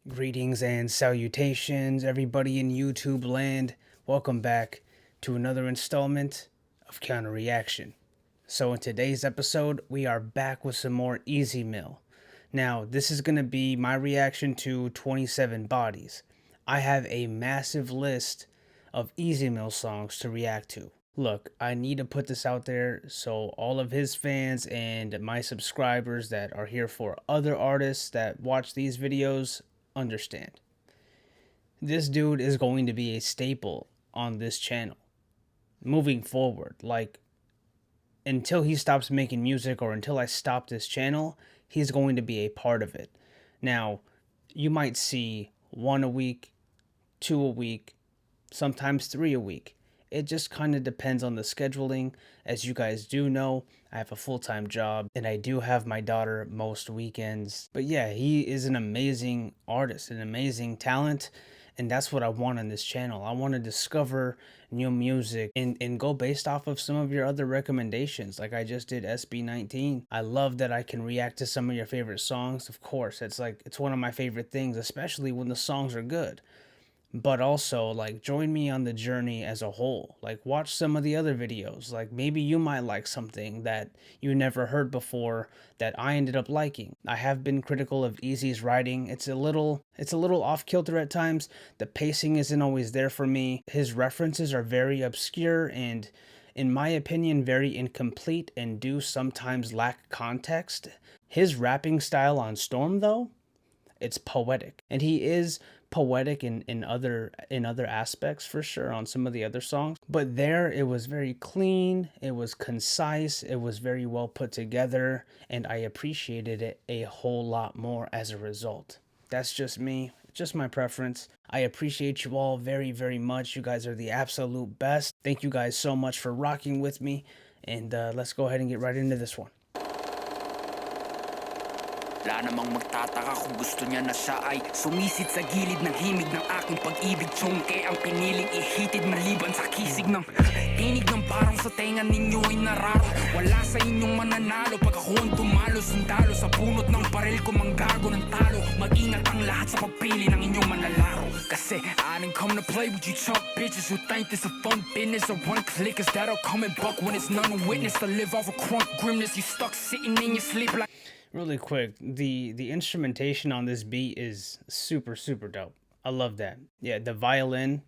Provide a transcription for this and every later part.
Greetings and salutations, everybody in YouTube land. Welcome back to another installment of Counter Reaction. So, in today's episode, we are back with some more Easy Mill. Now, this is going to be my reaction to 27 Bodies. I have a massive list of Easy Mill songs to react to. Look, I need to put this out there so all of his fans and my subscribers that are here for other artists that watch these videos understand. This dude is going to be a staple on this channel moving forward. Like, until he stops making music or until I stop this channel, he's going to be a part of it. Now, you might see one a week, two a week, sometimes three a week. It just kind of depends on the scheduling. As you guys do know, I have a full-time job and I do have my daughter most weekends. But yeah, he is an amazing artist, an amazing talent. And that's what I want on this channel. I want to discover new music and go based off of some of your other recommendations. Like I just did SB19. I love that I can react to some of your favorite songs. Of course, it's one of my favorite things, especially when the songs are good. But also, like, join me on the journey as a whole. Like, watch some of the other videos. Like, maybe you might like something that you never heard before that I ended up liking. I have been critical of Easy's writing. It's a little off kilter at times. The pacing isn't always there for me. His references are very obscure and, in my opinion, very incomplete and do sometimes lack context. His rapping style on Storm, though, it's poetic, and he is poetic in other aspects for sure on some of the other songs, but there it was very clean, it was concise, it was very well put together, and I appreciated it a whole lot more as a result. That's just me, just my preference. I appreciate you all very much. You guys are the absolute best. Thank you guys so much for rocking with me, and let's go ahead and get right into this one. Wala namang magtataka kung gusto niya na siya ay sumisid sa gilid ng himig ng aking pag-ibig. Tsongke ang piniling ihitid maliban sa kisig ng tinig ng parang sa tenga ninyo ay nararo. Wala sa inyong mananalo pag ako ang tumalo. Sundalo sa bunot ng baril ko manggago ng talo. Mag-ingat ang lahat sa pagpili ng inyong manlalaro. Kasi I didn't come to play with you chump bitches who think this a fun business. Or one clickers that'll come and buck when it's none witness. To live off a crunk grimness. You stuck sitting in your sleep like really quick, the instrumentation on this beat is super dope. I love that. Yeah, the violin,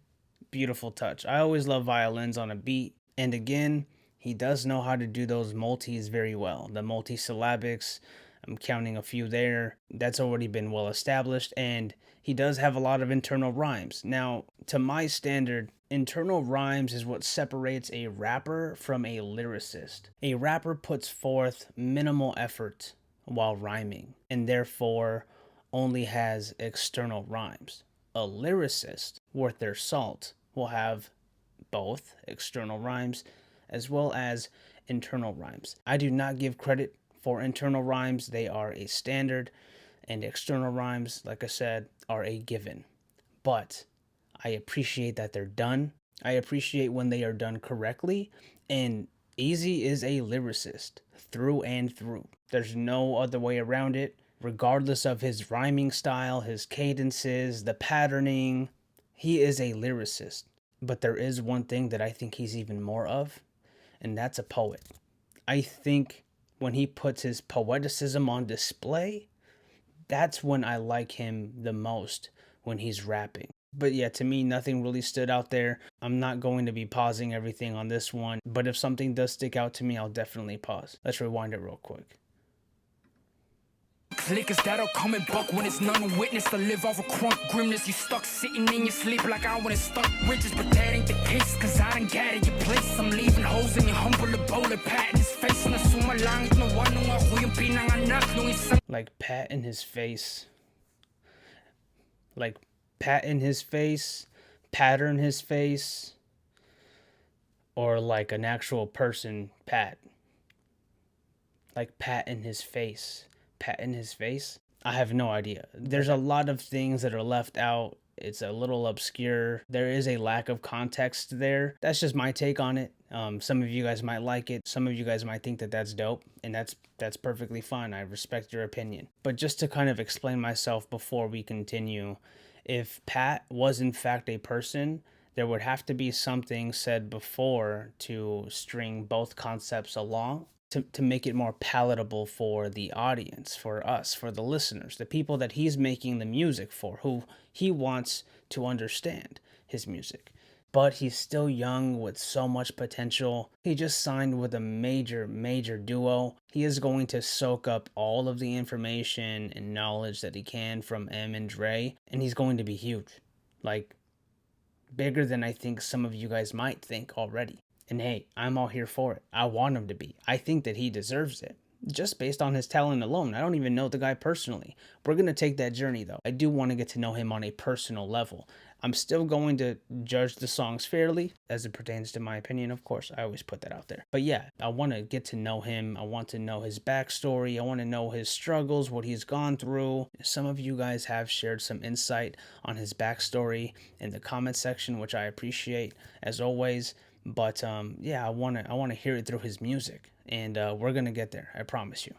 beautiful touch. I always love violins on a beat. And again, he does know how to do those multis very well. The multisyllabics, I'm counting a few there. That's already been well established. And he does have a lot of internal rhymes. Now, to my standard, internal rhymes is what separates a rapper from a lyricist. A rapper puts forth minimal effort while rhyming, and therefore only has external rhymes. A lyricist worth their salt will have both external rhymes as well as internal rhymes. I do not give credit for internal rhymes. They are a standard, and external rhymes, like I said, are a given. But I appreciate that they're done. I appreciate when they are done correctly, and Easy is a lyricist through and through. There's no other way around it. Regardless of his rhyming style, his cadences, the patterning, he is a lyricist. But there is one thing that I think he's even more of, and that's a poet. I think when he puts his poeticism on display, that's when I like him the most, when he's rapping. But yeah, to me, nothing really stood out there. I'm not going to be pausing everything on this one, but if something does stick out to me, I'll definitely pause. Let's rewind it real quick. clickers that'll come and buck when it's none witness. To live off a crunk grimness. You stuck sitting in your sleep like I wouldn't stuck riches. But that ain't the case, cause I done got your place. I'm leaving holes in your humble abode. Pat in his face na sumalangit na wanong ako yung pinanganak nung isang like pat in his face. Like pat in his face, pattern his face, or like an actual person, pat. Like pat in his face. Pat in his face? I have no idea. There's a lot of things that are left out. It's a little obscure. There is a lack of context there. That's just my take on it. Some of you guys might like it. Some of you guys might think that that's dope, and that's perfectly fine. I respect your opinion. But just to kind of explain myself before we continue, if Pat was in fact a person, there would have to be something said before to string both concepts along to make it more palatable for the audience, for us, for the listeners, the people that he's making the music for, who he wants to understand his music. But he's still young with so much potential. He just signed with a major duo. He is going to soak up all of the information and knowledge that he can from M and Dre, and he's going to be huge. Like, bigger than I think some of you guys might think already. And hey, I'm all here for it. I want him to be. I think that he deserves it. Just based on his talent alone. I don't even know the guy personally. We're going to take that journey though. I do want to get to know him on a personal level. I'm still going to judge the songs fairly as it pertains to my opinion, of course. I always put that out there. But yeah, I want to get to know him. I want to know his backstory. I want to know his struggles, what he's gone through. Some of you guys have shared some insight on his backstory in the comment section, which I appreciate as always. But yeah, I want to hear it through his music, and we're gonna get there. I promise you.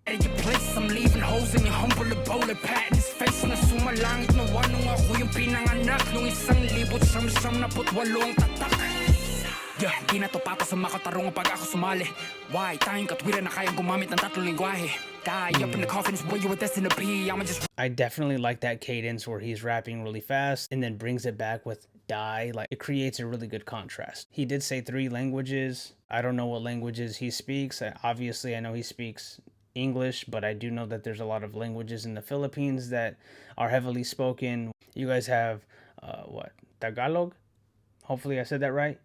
At your place, I'm leaving holes in your humble bullet patterns. Face na sumalangit na wanong ako yung pinanganak nung 1,000 tatak. Yeah, di na to pato sa makatarong pag ako sumali. Why? Tayong katwiran na kayang gumamit ng tatlong lingwahe. Die up in the confidence where you were destined to be. I'ma just... I definitely like that cadence where he's rapping really fast and then brings it back with die. Like, it creates a really good contrast. He did say 3 languages. I don't know what languages he speaks. Obviously, I know he speaks English, but I do know that there's a lot of languages in the Philippines that are heavily spoken. You guys have what? Tagalog? Hopefully I said that right.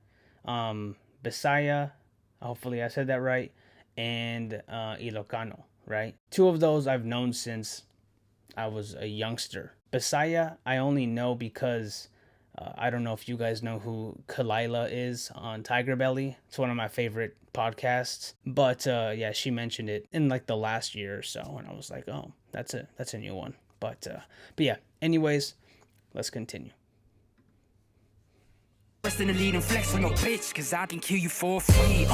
Bisaya, hopefully I said that right. And Ilocano, right? 2 of those I've known since I was a youngster. Bisaya, I only know because I don't know if you guys know who Kalila is on Tiger Belly. It's one of my favorite podcasts. But yeah, she mentioned it in like the last year or so, and I was like, oh, that's a new one. But yeah. Anyways, let's continue. In the lead and flex on your bitch, cause I can kill you for free.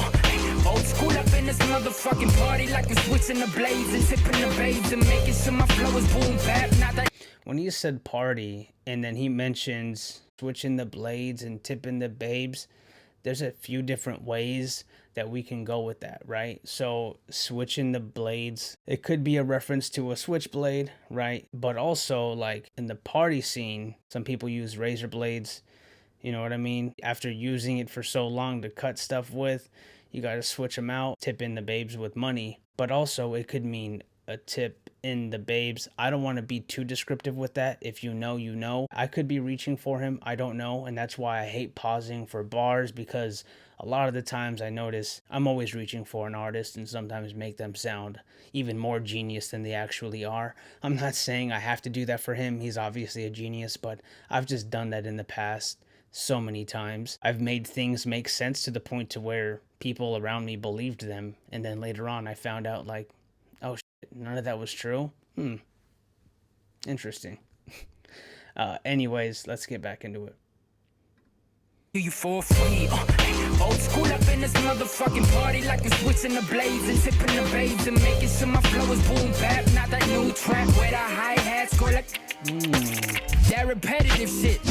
Old school up in this motherfucking party, like we're switching the blades and tipping the babes and making sure my flow is boom bap. Not that. When he said party and then he mentions switching the blades and tipping the babes, there's a few different ways that we can go with that, right? So switching the blades, it could be a reference to a switchblade, right? But also, like, in the party scene, some people use razor blades. You know what I mean? After using it for so long to cut stuff with, you got to switch them out, tip in the babes with money. But also, it could mean a tip in the babes. I don't want to be too descriptive with that. If you know, you know. I could be reaching for him. I don't know. And that's why I hate pausing for bars, because a lot of the times I notice I'm always reaching for an artist and sometimes make them sound even more genius than they actually are. I'm not saying I have to do that for him. He's obviously a genius, but I've just done that in the past so many times. I've made things make sense to the point to where people around me believed them, and then later on I found out, like, oh shit, none of that was true. Interesting. Anyways, let's get back into it. You for free. Old school up in this motherfucking party, like we're switching the blades and tipping the babes and making sure my flow is boom bap. Not that new trap where the hi-hats go like that repetitive shit.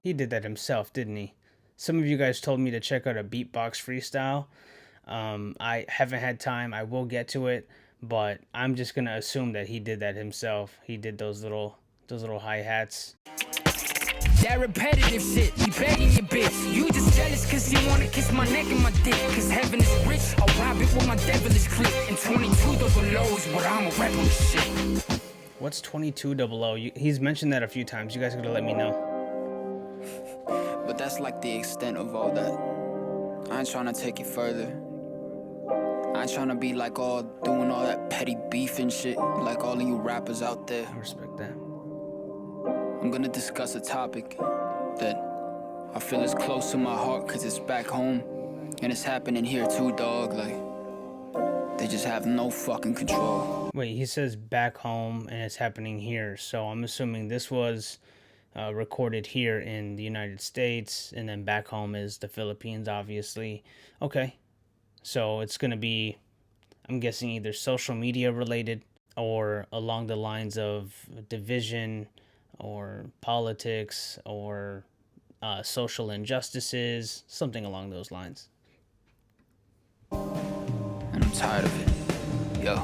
He did that himself, didn't he? Some of you guys told me to check out a Beatbox freestyle. I haven't had time. I will get to it, but I'm just gonna assume that he did that himself. He did those little hi-hats. That repetitive shit, he begging your bitch. You just jealous cause you wanna kiss my neck and my dick. Cause heaven is rich, I'll rob it with my devilish clip. And 22 double lows, but I'm a rap on this shit. What's 2200? He's mentioned that a few times. You guys gotta let me know. But that's like the extent of all that. I ain't trying to take it further. I ain't trying to be like all doing all that petty beef and shit like all of you rappers out there. I respect that. I'm gonna discuss a topic that I feel is close to my heart cause it's back home and it's happening here too, dog. Like, they just have no fucking control. Wait, he says back home and it's happening here, so I'm assuming this was recorded here in the United States, and then back home is the Philippines, obviously. Okay, so it's gonna be, I'm guessing, either social media related or along the lines of division or politics or social injustices, something along those lines. And I'm tired of it. Yo,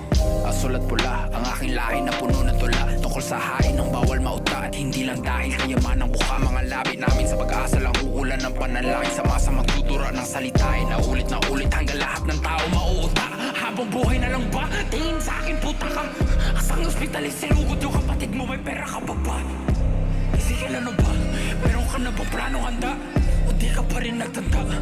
asulat pula ang aking lahi na puno ng tula tungkol sa hain ng bawal mauta at hindi lang dahil kayaman ng mukha mga labi namin sa pag-asa lang uulan ng panalangin sa masa magtutura ng salitain na ulit hanggang lahat ng tao mauuta habang buhay na lang ba tingin sa akin puta ka asang ospital sinugod yung kapatid mo may pera ka pa ba sige na ba meron ka na ba planong handa o di ka pa rin nagtanda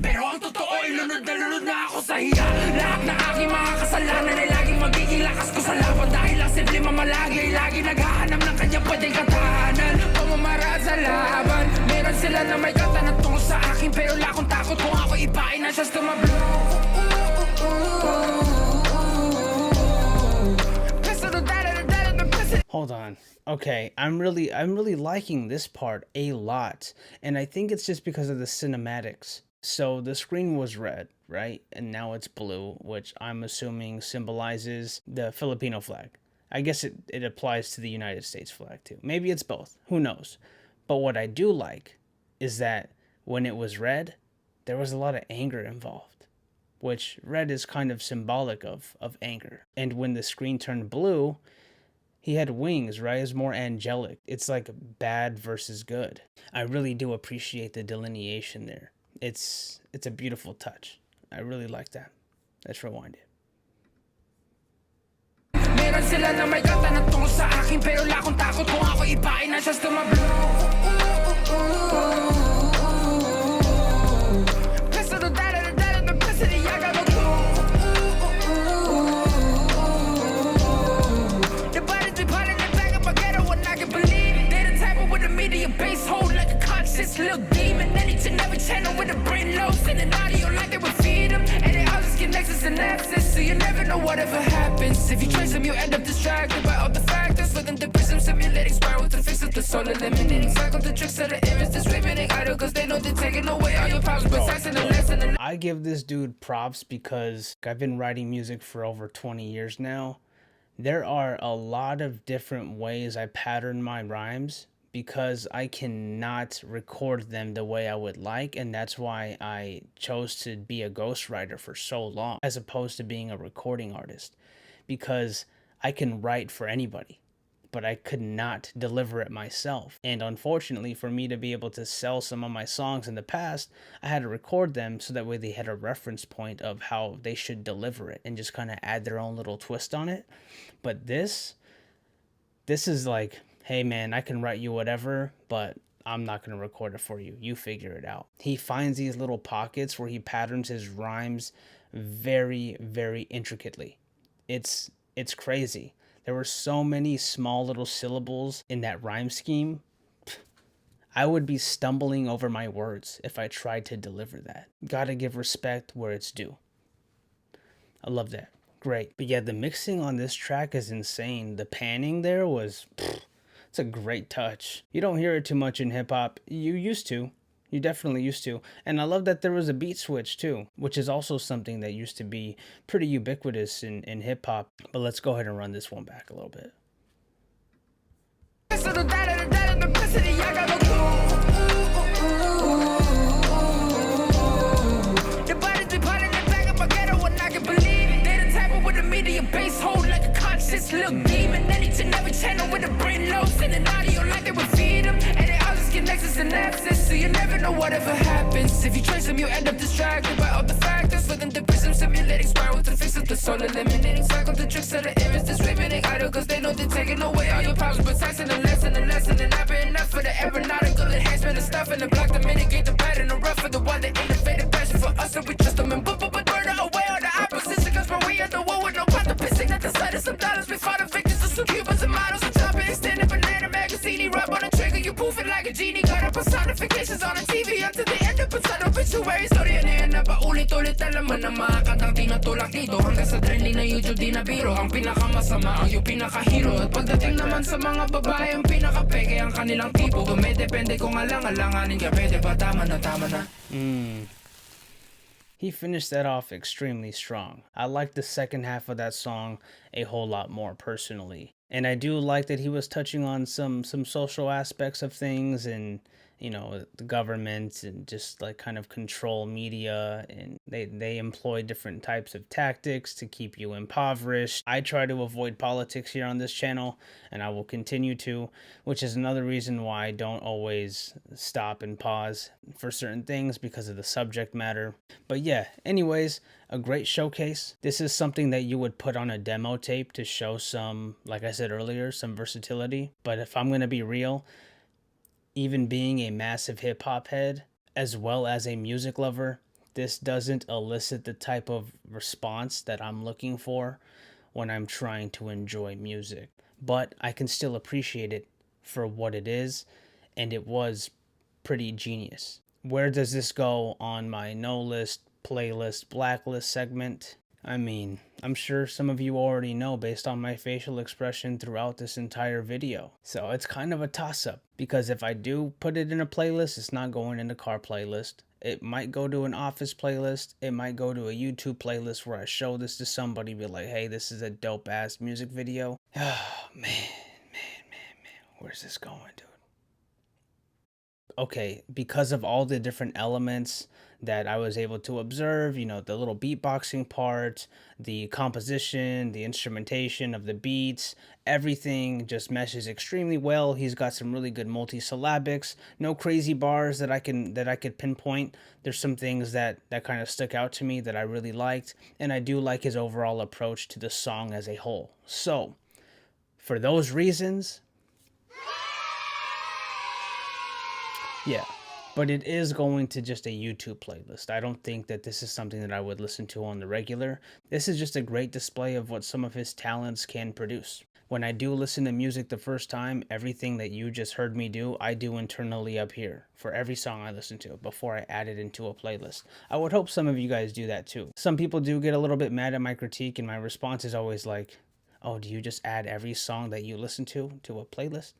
pero ang totoo ay lunod na ako sa hiya lahat ng aking mga kasalanan ay laging magiging lakas ko sa laban dahil lang simple mamalagi ay lagi naghahanap ng kanyang pwedeng katahanan pamamaraan sa laban meron sila na may kata na tungkol sa akin pero lakong takot kung ako ipain na siya stumablo Hold on. Okay, I'm really liking this part a lot, and I think it's just because of the cinematics. So the screen was red, right? And now it's blue, which I'm assuming symbolizes the Filipino flag. I guess it applies to the United States flag too. Maybe it's both. Who knows? But what I do like is that when it was red, there was a lot of anger involved, which red is kind of symbolic of anger. And when the screen turned blue, he had wings, right? It's more angelic. It's like bad versus good. I really do appreciate the delineation there. It's a beautiful touch. I really like that. Let's rewind it. Meron sila na may kata na tungkol sa akin pero lakong takot kung ako ipain na siya stumablo little demon and each and every channel with a brain low sending audio like they would feed them and they all just get nexus and access so you never know whatever happens if you trace them you end up distracted by all the factors within the prism simulating spiral to fix it the soul eliminating cycle the tricks of the image that's remaining idle cause they know they're taking away all your problems but sex and the lesson I give this dude props because I've been writing music for over 20 years now. There are a lot of different ways I pattern my rhymes because I cannot record them the way I would like, and that's why I chose to be a ghostwriter for so long as opposed to being a recording artist, because I can write for anybody but I could not deliver it myself. And unfortunately, for me to be able to sell some of my songs in the past, I had to record them so that way they had a reference point of how they should deliver it and just kind of add their own little twist on it. But this is like, hey man, I can write you whatever, but I'm not going to record it for you. You figure it out. He finds these little pockets where he patterns his rhymes very, very intricately. It's crazy. There were so many small little syllables in that rhyme scheme. I would be stumbling over my words if I tried to deliver that. Gotta give respect where it's due. I love that. Great. But yeah, the mixing on this track is insane. The panning there was... it's a great touch. You don't hear it too much in hip-hop. You used to. You definitely used to. And I love that there was a beat switch too, which is also something that used to be pretty ubiquitous in hip-hop. But let's go ahead and run this one back a little bit. Little demon, and each and every channel with a brain low, sending audio like they would feed them, and they all just get nexus and access, so you never know whatever happens. If you trace them, you end up distracted by all the factors within the prism simulating spiral to fix up the soul, eliminating cycle the tricks of the image that's remaining idle, cause they know they're taking away all your problems, but sex and a lesson, and not been enough for the aeronautical enhancement and stuff, and the block to mitigate the pattern, the rough for the one that innovated passion for us, so we trust them and but burn away all the opposition, cause we are the one with no pot to pissing at the sight of some dollars. We fought the victims of some Cubans and models and top extended banana magazine. He rub on the trigger, you poof it like a genie. Got up personifications on the TV until the end of persona obituaries. So yan na yan na paulit-ulit. Alam mo na makakatang tinatulak dito. Hanggang sa trending na YouTube di na biro. Ang pinakamasama ang yung pinakahero. At pagdating naman sa mga babae, ang pinakapeke ang kanilang tipo. Dumedepende kung alang-alanganin ka. Pwede ba tama na tama na? He finished that off extremely strong. I like the second half of that song a whole lot more personally. And I do like that he was touching on some social aspects of things, and you know, the government, and just like kind of control media, and they employ different types of tactics to keep you impoverished. I try to avoid politics here on this channel, and I will continue to, which is another reason why I don't always stop and pause for certain things, because of the subject matter. But yeah, anyways, a great showcase. This is something that you would put on a demo tape to show some, like I said earlier, some versatility. But if I'm gonna be real, even being a massive hip hop head as well as a music lover, this doesn't elicit the type of response that I'm looking for when I'm trying to enjoy music. But I can still appreciate it for what it is, and it was pretty genius. Where does this go on my no list, playlist, blacklist segment? I mean, I'm sure some of you already know based on my facial expression throughout this entire video. So it's kind of a toss-up, because if I do put it in a playlist, it's not going in the car playlist. It might go to an office playlist. It might go to a YouTube playlist where I show this to somebody, be like, hey, this is a dope-ass music video. Oh, man. Where's this going, dude? Okay, because of all the different elements that I was able to observe, you know, the little beatboxing part, the composition, the instrumentation of the beats, everything just meshes extremely well. He's got some really good multisyllabics, no crazy bars that I could pinpoint. There's some things that kind of stuck out to me that I really liked, and I do like his overall approach to the song as a whole. So, for those reasons, yeah, but it is going to just a YouTube playlist. I don't think that this is something that I would listen to on the regular. This is just a great display of what some of his talents can produce. When I do listen to music the first time, everything that you just heard me do, I do internally up here for every song I listen to before I add it into a playlist. I would hope some of you guys do that too. Some people do get a little bit mad at my critique, and my response is always like, oh, do you just add every song that you listen to a playlist?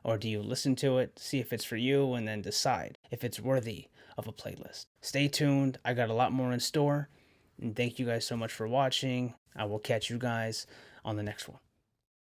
Or do you listen to it, see if it's for you, and then decide if it's worthy of a playlist? Stay tuned. I got a lot more in store. And thank you guys so much for watching. I will catch you guys on the next one.